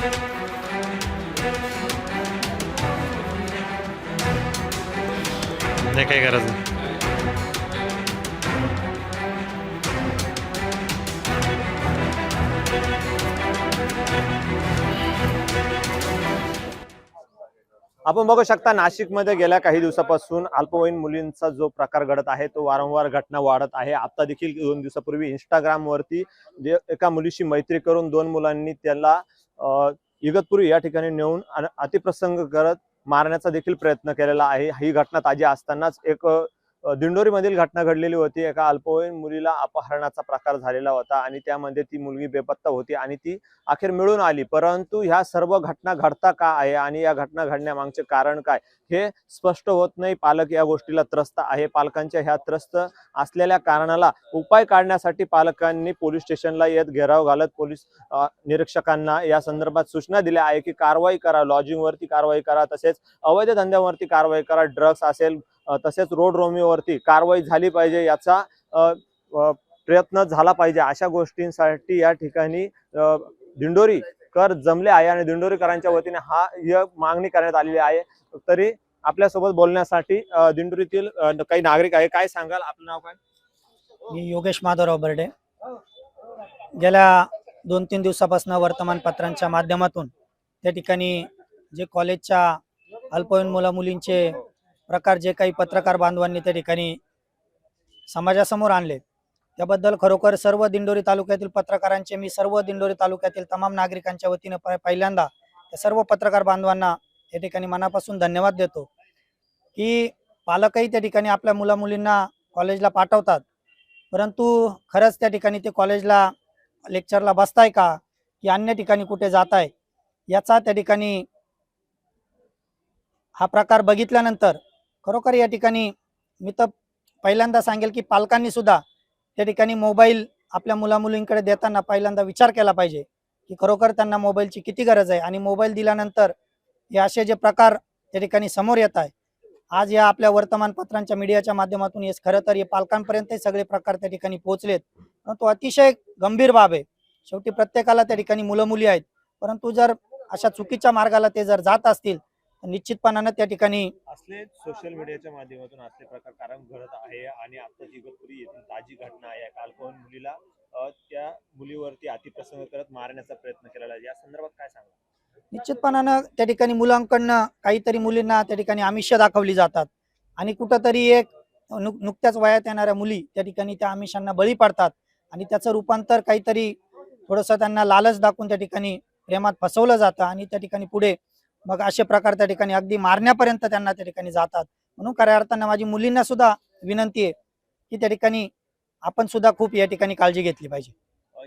नाही काही गरज नाही. आपण बघू शकता नाशिकमध्ये गेल्या काही दिवसापासून अल्पवयीन मुलींचा जो प्रकार घडत आहे तो वारंवार घटना वाढत आहे. आता देखील 2 दिवसापूर्वी इंस्टाग्रामवरती जे एका मुलीशी मैत्री करून 2 मुलांनी त्याला इगतपुरी या ठिकाणी नेऊन अतिप्रसंग करत मारण्याचा देखील प्रयत्न केलेला आहे. ही घटना ताजी असतानाच एक दिंडोरीमधील घटना घडलेली होती. एका अल्पवयीन मुलीला अपहरणाचा प्रकार झालेला होता आणि त्यामध्ये ती मुलगी बेपत्ता होती आणि ती अखेर मिळून आली. परंतु ह्या सर्व घटना घडता का आहे आणि या घटना घडण्यामागचे कारण काय हे स्पष्ट होत नाही. पालक या गोष्टीला त्रस्त आहे. पालकांच्या ह्या त्रस्त असलेल्या कारणाला उपाय काढण्यासाठी पालकांनी पोलीस स्टेशनला येत घेराव घालत पोलीस निरीक्षकांना या संदर्भात सूचना दिल्या आहे की कारवाई करा, लॉजिंगवरती कारवाई करा, तसेच अवैध धंद्यावरती कारवाई करा, ड्रग्स असेल तसेच रोड रोमिओवरती कारवाई झाली पाहिजे, याचा प्रयत्न झाला पाहिजे. अशा गोष्टींसाठी या ठिकाणी दिंडोरीकर जमले आहे आणि दिंडोरीकरांच्या वतीने ही मागणी करण्यात आलेली आहे. तरी आपल्यासोबत बोलण्यासाठी दिंडोरीतील काही नागरिक आहे. काय सांगाल, आपलं नाव काय? मी योगेश माधवराव बर्डे. गेल्या 2-3 दिवसापासून वर्तमानपत्रांच्या माध्यमातून त्या ठिकाणी जे कॉलेजच्या अल्पवयीन मुला मुलींचे प्रकार जे काही पत्रकार बांधवांनी त्या ठिकाणी समाजासमोर आणले त्याबद्दल खरोखर सर्व दिंडोरी तालुक्यातील पत्रकारांचे मी सर्व दिंडोरी तालुक्यातील तमाम नागरिकांच्या वतीने पहिल्यांदा त्या सर्व पत्रकार बांधवांना त्या ठिकाणी मनापासून धन्यवाद देतो की पालकही त्या ठिकाणी आपल्या मुला मुलींना कॉलेजला पाठवतात, परंतु खरंच त्या ठिकाणी ते कॉलेजला लेक्चरला बसताय का की अन्य ठिकाणी कुठे जात आहे याचा त्या ठिकाणी हा प्रकार बघितल्यानंतर खरोखर या ठिकाणी मी तर पहिल्यांदा सांगेल की पालकांनी सुद्धा त्या ठिकाणी मोबाईल आपल्या मुला मुलींकडे देताना पहिल्यांदा विचार केला पाहिजे की खरोखर त्यांना मोबाईलची किती गरज आहे आणि मोबाईल दिल्यानंतर हे असे जे प्रकार त्या ठिकाणी समोर येत आहे आज या आपल्या वर्तमानपत्रांच्या मीडियाच्या माध्यमातून हे खरं तर हे पालकांपर्यंत सगळे प्रकार त्या ठिकाणी पोहोचलेत. तो अतिशय गंभीर बाब आहे. शेवटी प्रत्येकाला त्या ठिकाणी मुलं मुली आहेत, परंतु जर अशा चुकीच्या मार्गाला ते जर जात असतील निश्चितपणाने त्या ठिकाणी असले सोशल मीडियाच्या माध्यमातून असले प्रकार कारण घडत आहे. आणि आता इगतपुरी येथील ताजी घटना आहे. एका अल्पवयीन मुलीला त्या मुलीवरती अतिप्रसंग करत मारण्याचा प्रयत्न केलेला आहे. या संदर्भात काय सांगा? निश्चितपणानं त्या ठिकाणी मुलांकडनं काहीतरी मुलींना त्या ठिकाणी आमिष दाखवली जातात आणि कुठंतरी एक नुकत्याच वयात येणाऱ्या मुली त्या ठिकाणी त्या आमिषांना बळी पडतात आणि त्याचं रूपांतर काहीतरी थोडंसं त्यांना लालच दाखवून त्या ठिकाणी प्रेमात फसवलं जातं आणि त्या ठिकाणी पुढे मग असे प्रकार त्या ठिकाणी अगदी मारण्यापर्यंत त्यांना त्या ठिकाणी जातात. म्हणून खऱ्या अर्थानं माझी मुलींना सुद्धा विनंती आहे की त्या ठिकाणी आपण सुद्धा खूप या ठिकाणी काळजी घेतली पाहिजे.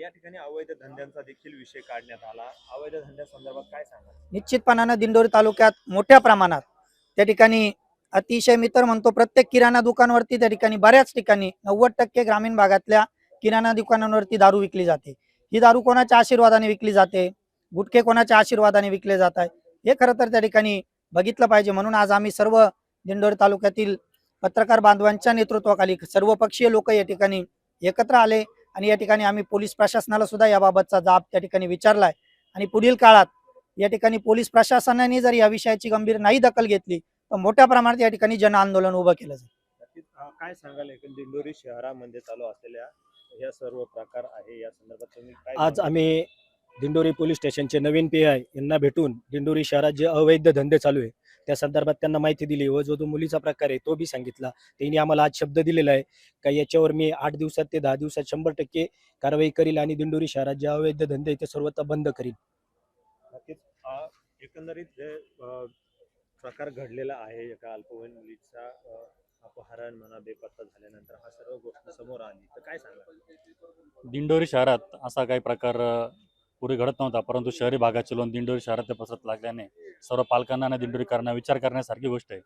या ठिकाणी अवैध धंद्यांचा देखील विषय काढण्यात आला. अवैध धंद्यासंदर्भात काय सांगा? निश्चितपणानं दिंडोरी तालुक्यात मोठ्या प्रमाणात त्या ठिकाणी अतिशय मी तर म्हणतो प्रत्येक किराणा दुकानावरती त्या ठिकाणी बऱ्याच ठिकाणी 90% ग्रामीण भागातल्या किराणा दुकानांवरती दारू विकली जाते. ही दारू कोणाच्या आशीर्वादाने विकली जाते, गुटखे कोणाच्या आशीर्वादाने विकले जात आहे हे खरं तर त्या ठिकाणी बघितलं पाहिजे. म्हणून आज आम्ही सर्व दिंडोरी तालुक्यातील पत्रकार बांधवांच्या नेतृत्वाखाली सर्वपक्षीय लोक या ठिकाणी एकत्र आले आणि या ठिकाणी आम्ही पोलीस प्रशासनाला सुद्धा याबाबतचा जाब त्या ठिकाणी विचारलाय आणि पुढील काळात या ठिकाणी पोलीस प्रशासनाने जर या विषयाची गंभीर नाही दखल घेतली तर मोठ्या प्रमाणात या ठिकाणी जन आंदोलन उभं केलं जाईल. काय सांगाल दिंडोरी शहरामध्ये चालू असलेल्या या सर्व प्रकार आहे या संदर्भात तुम्ही काय? आज आम्ही दिंडोरी पोलीस स्टेशनचे नवीन PI यांना भेटून दिंडोरी शहरात जे अवैध धंदे चालू आहे त्या संदर्भात त्यांना माहिती दिली व जो मुलीचा प्रकार आहे तो बी सांगितला. त्यांनी आम्हाला आज शब्द दिलेला आहे का याच्यावर मी 8 दिवसात ते 10 दिवसात 100% कारवाई करील आणि दिंडोरी शहरात जे अवैध धंदे ते सर्वत्र बंद करील. नक्कीच एकंदरीत जे प्रकार घडलेला आहे एका अल्पवयीन मुलीचा अपहरण म्हणा बेपत्ता झाल्यानंतर हा सर्व गोष्ट समोर आली तर काय सांगा? दिंडोरी शहरात असा काही प्रकार पूर्वी घडत नव्हता, परंतु शहरी भागाचे लोक दिंडोरी शहरात ते पसरत लागल्याने सर्व पालकांना आणि दिंडोरीकरांना विचार करण्यासारखी गोष्ट आहे.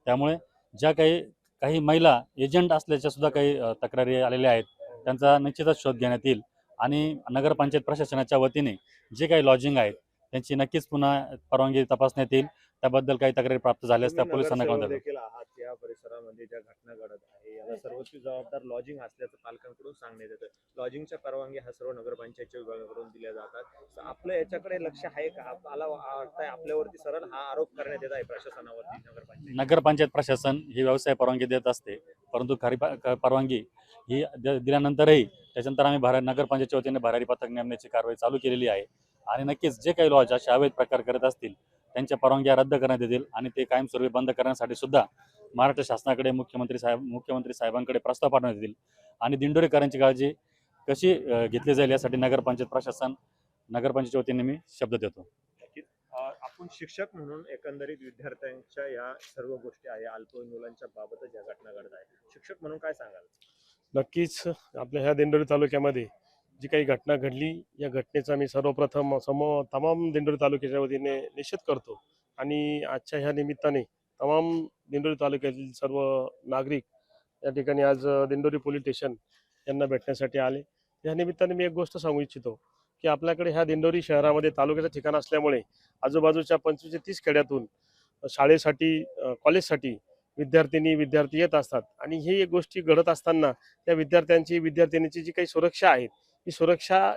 त्यामुळे ज्या काही महिला एजंट असल्याच्या सुद्धा काही तक्रारी आलेल्या आहेत त्यांचा निश्चितच शोध घेण्यात येईल आणि नगरपंचायत प्रशासनाच्या वतीने जे काही लॉजिंग आहेत त्यांची नक्कीच पुन्हा परवानगी तपासण्यात येईल. त्याबद्दल काही तक्रारी प्राप्त झाल्यास त्या पोलिसांना कळवण्यात येईल. या परिसरामध्ये ज्या घटना घडत आहे याला सर्वस्वी जबाबदार लॉजिंग असल्याचं पालकांकडून सांगण्यात येतं. लॉजिंगच्या परवानगी हा सर्व नगरपंचायतच्या विभागाकडून दिल्या जातात. तर आपलं याच्याकडे लक्ष आहे का? आपल्याला वाटतंय आपल्यावरती सरळ हा आरोप करण्यात येत आहे प्रशासनावरती नगरपंचायत? नगरपंचायत प्रशासन ही व्यवसाय परवानगी देत असते, परंतु परवानगी ही दिल्यानंतरही त्याच्यानंतर आम्ही नगरपंचायतच्या वतीने भरारी पथक नेमण्याची कारवाई चालू केलेली आहे. आणि नक्कीच जे काही लॉज असे अवैध प्रकार करत असतील त्यांच्या परवानग्या रद्द करण्यात येतील आणि ते कायमस्वरूपी बंद करण्यासाठी सुद्धा महाराष्ट्र शासनाकडे मुख्यमंत्री साहेबांकडे प्रस्ताव पाठवण्यात येतील. आणि दिंडोरीकरांची काळजी कशी घेतली जाईल यासाठी नगरपंचायतच्या वतीने मी शब्द देतो. नक्कीच. आपण शिक्षक म्हणून एकंदरीत विद्यार्थ्यांच्या या सर्व गोष्टी आहे अल्पवयीन मुलांच्या बाबतच या घटना घडत आहे. शिक्षक म्हणून काय सांगाल? नक्कीच आपल्या ह्या दिंडोरी तालुक्यामध्ये जी काही घटना घडली या घटनेचा मी सर्वप्रथम तमाम दिंडोरी तालुक्याच्या वतीने निषेध करतो. आणि आजच्या ह्या निमित्ताने तमाम दिंडोरी तालुक्यातील सर्व नागरिक या ठिकाणी आज दिंडोरी पोलीस स्टेशन यांना भेटण्यासाठी आले. या निमित्ताने मी एक गोष्ट सांगू इच्छितो की आपल्याकडे ह्या दिंडोरी शहरामध्ये तालुक्याचं ठिकाण असल्यामुळे आजूबाजूच्या 25 ते 30 खेड्यातून शाळेसाठी कॉलेजसाठी विद्यार्थी येत असतात. आणि ही एक गोष्टी घडत असताना त्या विद्यार्थिनीची जी काही सुरक्षा आहे ही सुरक्षा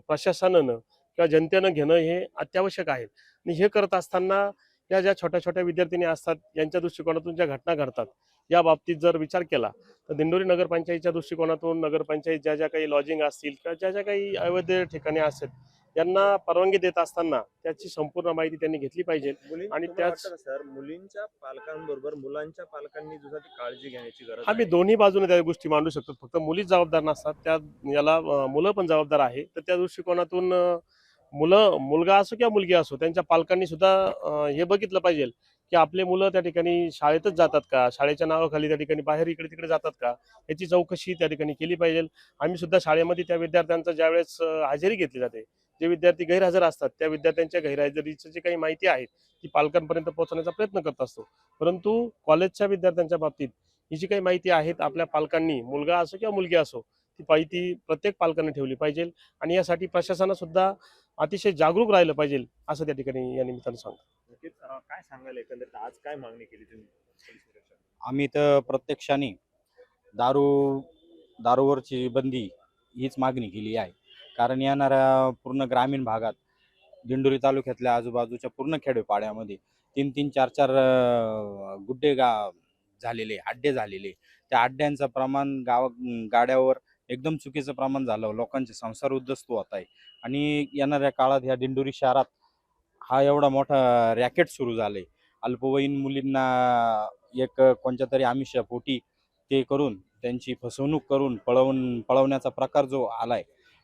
प्रशासनानं किंवा जनतेनं घेणं हे अत्यावश्यक आहे. आणि हे करत असताना या ज्या छोट्या छोट्या विद्यार्थिनी असतात यांच्या दृष्टिकोनातून ज्या घटना घडतात या बाबतीत जर विचार केला तर दिंडोरी नगरपंचायतच्या दृष्टिकोनातून नगरपंचायत ज्या ज्या काही लॉजिंग असतील किंवा ज्या ज्या काही अवैध ठिकाणी असतील यांना परवानगी देत असताना त्याची संपूर्ण माहिती त्यांनी घेतली पाहिजे. आणि त्याच सर मुलींच्या पालकांबरोबर मुलांच्या पालकांनी सुद्धा ती काळजी घेण्याची गरज आम्ही आहे. दोन्ही बाजूने त्या गोष्टी मांडू शकतो. फक्त मुलीच जबाबदार नसतात, त्या याला मुलं पण जबाबदार आहे. तर त्या दृष्टिकोनातून मुलगा असो किंवा मुलगी असो त्यांच्या पालकांनी सुद्धा हे बघितलं पाहिजे की आपले मुलं त्या ठिकाणी शाळेतच जातात का, शाळेच्या नावाखाली त्या ठिकाणी बाहेर इकडे तिकडे जातात का, याची चौकशी त्या ठिकाणी केली पाहिजे. आम्ही सुद्धा शाळेमध्ये त्या विद्यार्थ्यांचा ज्यावेळेस हजेरी घेतली जाते, जे विद्यार्थी गैरहजर असतात त्या विद्यार्थ्यांच्या गैरहजेरीची जी काही माहिती आहे ती पालकांपर्यंत पोहोचवण्याचा प्रयत्न करत असतो. परंतु कॉलेजच्या विद्यार्थ्यांच्या बाबतीत ही जी काही माहिती आहे आपल्या पालकांनी, मुलगा असो किंवा मुलगी असो, ती माहिती प्रत्येक पालकांनी ठेवली पाहिजे. आणि यासाठी प्रशासनानं सुद्धा अतिशय जागरूक राहिलं पाहिजे असं त्या ठिकाणी या निमित्तानं सांगतो. नक्कीच. काय सांगाल एकंदरीत आज काय मागणी केली तुम्ही पोलीस निरीक्षक? आम्ही तर प्रत्यक्षाने दारूवरची बंदी हीच मागणी केली आहे. कारण येणाऱ्या पूर्ण ग्रामीण भागात दिंडोरी तालुक्यातल्या आजूबाजूच्या पूर्ण खेडेपाड्यामध्ये 3-3, 4-4 गुड्डे झालेले, अड्डे झालेले. त्या अड्ड्यांचं प्रमाण गाड्यावर एकदम चुकीचं प्रमाण झालं. लोकांचे संसार उद्ध्वस्त होत आहे. आणि येणाऱ्या काळात ह्या दिंडोरी शहरात हा एवढा मोठा रॅकेट सुरू झाले. अल्पवयीन मुलींना एक कोणत्या तरी आमिषापोटी ते करून त्यांची फसवणूक करून पळवण्याचा प्रकार जो आलाय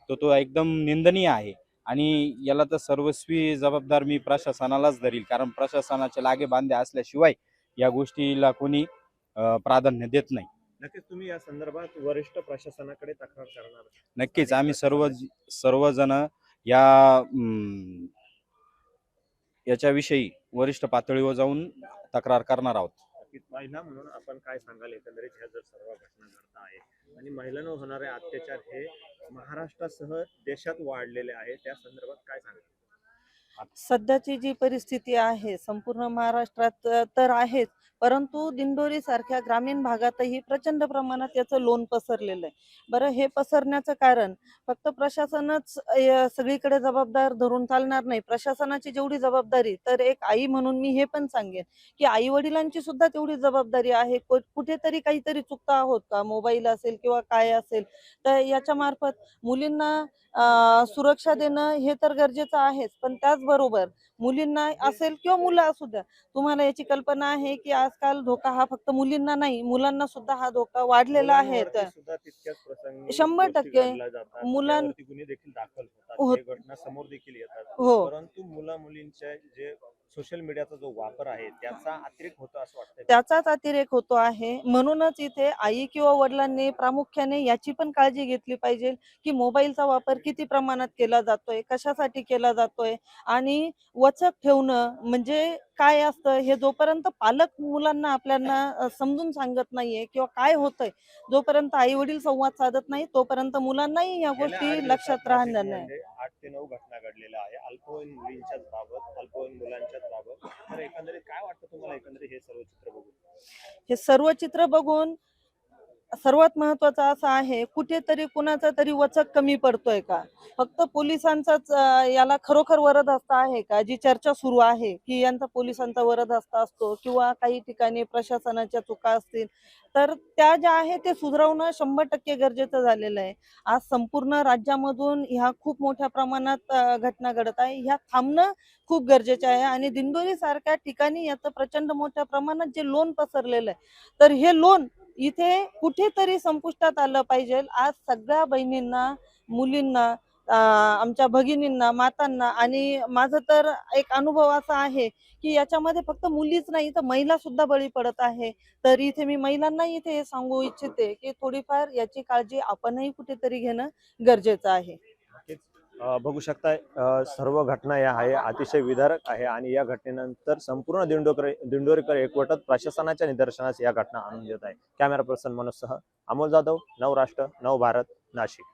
तो एकदम निंदनीय आहे. आणि याला तर सर्वस्वी जबाबदार मी प्रशासनालाच धरील. कारण प्रशासनाचे लागे बांधे असल्याशिवाय या गोष्टीला कोणी प्राधान्य देत नाही. नक्कीच तुम्ही या संदर्भात वरिष्ठ प्रशासनाकडे तक्रार करणार? नक्कीच आम्ही सर्वजण याच्याविषयी वरिष्ठ पातळीवर जाऊन तक्रार करणार आहोत. नक्कीच. महिला म्हणून आपण काय सांगाल एकंदरीत ह्या जर सर्व घटना घडत आहे आणि महिलांवर होणारे अत्याचार हे महाराष्ट्रासह देशात वाढलेले आहे, त्या संदर्भात काय सांगाल? सध्याची जी परिस्थिती आहे संपूर्ण महाराष्ट्रात तर आहेच, परंतु दिंडोरी सारख्या ग्रामीण भागातही प्रचंड प्रमाणात याचं लोण पसरलेलं आहे. बरं, हे पसरण्याचं कारण फक्त प्रशासनच सगळीकडे जबाबदार धरून चालणार नाही. प्रशासनाची जेवढी जबाबदारी, तर एक आई म्हणून मी हे पण सांगेन की आई वडिलांची सुद्धा तेवढी जबाबदारी आहे. कुठेतरी काहीतरी चुकता आहोत का, मोबाईल असेल किंवा काय असेल, तर याच्या मार्फत मुलींना सुरक्षा देणं हे तर गरजेचं आहेच. पण त्याचबरोबर मुलींना असेल किंवा मुलं असू द्या, तुम्हाला याची कल्पना आहे की आजकाल धोका हा फक्त मुलींना नाही, मुलांना सुद्धा हा धोका वाढलेला आहे. मुलांवरती सुद्धा तितक्याच प्रसंगी 100% गोष्टी घडल्या जातात. मुलां- त्यावरती गुन्हे देखील दाखल होतात, होत- हे घटना समोर देखील येतात. हो. परंतु मुलींच्या जे सोशल मीडियाचा जो वापर आहे त्याचा अतिरेक होतो असं वाटतं. त्याचाच अतिरेक होतो आहे. म्हणूनच इथे आई किंवा वडिलांनी प्रामुख्याने याची पण काळजी घेतली पाहिजे की मोबाईलचा वापर किती प्रमाणात केला जातोय, कशासाठी केला जातोय, आणि वचक ठेवणं म्हणजे काय असतं हे जोपर्यंत पालक मुलांना आपल्याला समजून सांगत नाहीये किंवा काय होतंय, जोपर्यंत आई वडील संवाद साधत नाही तोपर्यंत मुलांनाही या गेल्या 8 गोष्टी दिवसात लक्षात राहणार नाही. नाशिकमध्ये 8 ते 9 घटना घडलेल्या आहे अल्पवयीन मुलींच्याच बाबत, अल्पवयीन मुलांच्याच बाबत. तर एकंदरीत काय वाटतं तुम्हाला एकंदरीत हे सर्व चित्र बघून? हे सर्व चित्र बघून सर्वात महत्वाचं असं आहे, कुठेतरी कुणाचा तरी वचक कमी पडतोय का? फक्त पोलिसांचाच याला खरोखर वरदहस्त आहे का? जी चर्चा सुरू आहे की यांचा पोलिसांचा वरदहस्त असतो किंवा काही ठिकाणी प्रशासनाच्या चुका असतील, तर त्या ज्या आहे ते सुधारवणं 100% गरजेचं झालेलं आहे. आज संपूर्ण राज्यामधून ह्या खूप मोठ्या प्रमाणात घटना घडत आहे. ह्या थांबणं खूप गरजेचे आहे आणि दिंडोरी सारख्या ठिकाणी याचं प्रचंड मोठ्या प्रमाणात जे लोन पसरलेलं आहे, तर हे लोन इथे कुठेतरी संपुष्टात आलं पाहिजे. आज सगळ्या बहिणींना, मुलींना, आमच्या भगिनींना, मातांना आणि माझं तर एक अनुभव असा आहे की याच्यामध्ये फक्त मुलीच नाही तर महिला सुद्धा बळी पडत आहे. तर इथे मी महिलांना इथे हे सांगू इच्छिते की थोडीफार याची काळजी आपणही कुठेतरी घेणं गरजेचं आहे. बघू शकताय सर्व घटना या आहे अतिशय विदारक आहे आणि या घटनेनंतर संपूर्ण दिंडोरीकर एकवटत प्रशासनाच्या निदर्शनास या घटना आणून देत आहे. कॅमेरा पर्सन मनोज सह अमोल जाधव, नवराष्ट्र, नवभारत, नाशिक.